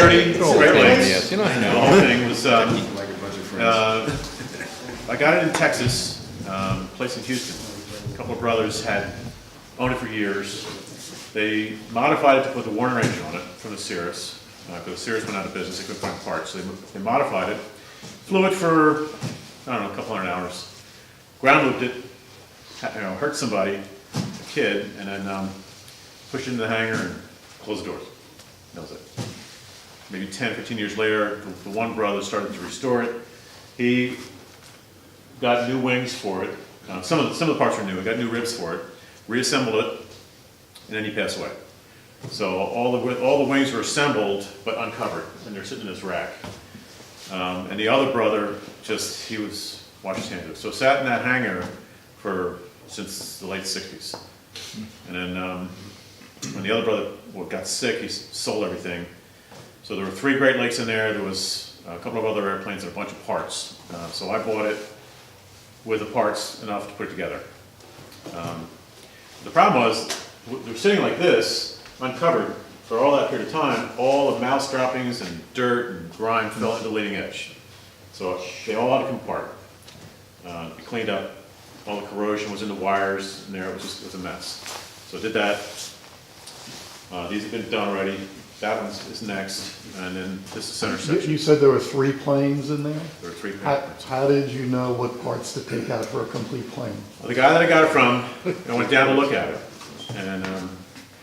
sturdy, great legs. Yes, you know, I The know. whole thing was, Like a bunch of friends. I got it in Texas, place in Houston. A couple of brothers had owned it for years. They modified it to put the Warner engine on it from the Cirrus. Because the Cirrus went out of business, they couldn't find parts, so they modified it. Flew it for, I don't know, a couple hundred hours. Ground looped it, hurt somebody, a kid, and then pushed it into the hangar and closed the doors. That was it. Maybe 10, 15 years later, the one brother started to restore it. He got new wings for it. Some of the parts were new. He got new ribs for it, reassembled it, and then he passed away. So all the wings were assembled but uncovered, and they're sitting in this rack. And the other brother he was washed his hands of it. So sat in that hangar since the late 60s. And then when the other brother got sick, he sold everything. So there were 3 Great Lakes in there. There was a couple of other airplanes and a bunch of parts. So I bought it with the parts enough to put it together. The problem was, they were sitting like this, uncovered, for all that period of time. All the mouse droppings and dirt and grime fell into the leading edge. So they all had to come apart. Be cleaned up. All the corrosion was in the wires in there. It was a mess. So I did that. These have been done already. That one is next, and then this is center section. You said there were 3 planes in there? There were 3 How, planes. how did you know what parts to take out for a complete plane? Well, the guy that I got it from, I went down to look at it, and I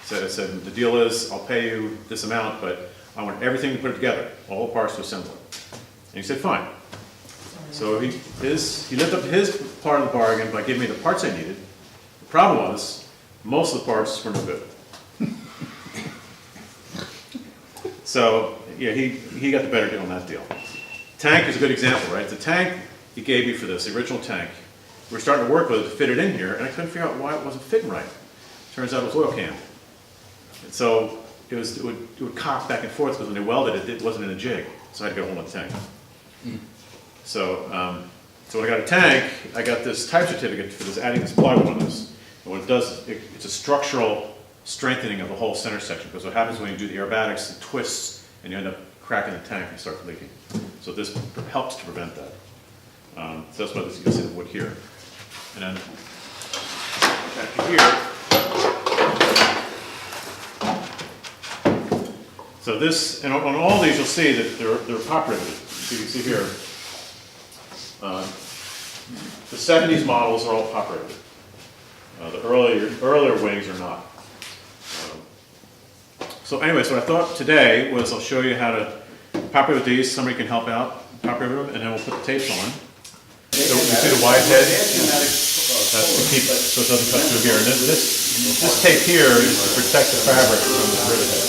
said, the deal is, I'll pay you this amount, but I want everything to put it together, all the parts to assemble it. And he said, fine. So he lived up to his part of the bargain by giving me the parts I needed. The problem was, most of the parts were no good. So, yeah, he got the better deal on that deal. Tank is a good example, right? The tank he gave me for this, the original tank, we were starting to work with it to fit it in here, and I couldn't figure out why it wasn't fitting right. Turns out it was oil canned. And so it would cock back and forth because when they welded it, it wasn't in a jig. So I had to get a hold of the tank. So when I got a tank, I got this type certificate for this, adding this plywood on this. And what it does, it's a structural strengthening of the whole center section, because what happens when you do the aerobatics, it twists and you end up cracking the tank and start leaking. So this helps to prevent that. So that's why you can see the wood here. And then back here. So this, and on all these you'll see that they're pop riveted. So you can see here, the 70s models are all pop riveted. The earlier wings are not. So anyway, so what I thought today was I'll show you how to pop rivet these. Somebody can help out, pop rivet them, and then we'll put the tapes on. So you see the wide head? That's to keep so it doesn't cut through here. And then this tape here is to protect the fabric from the rivet head.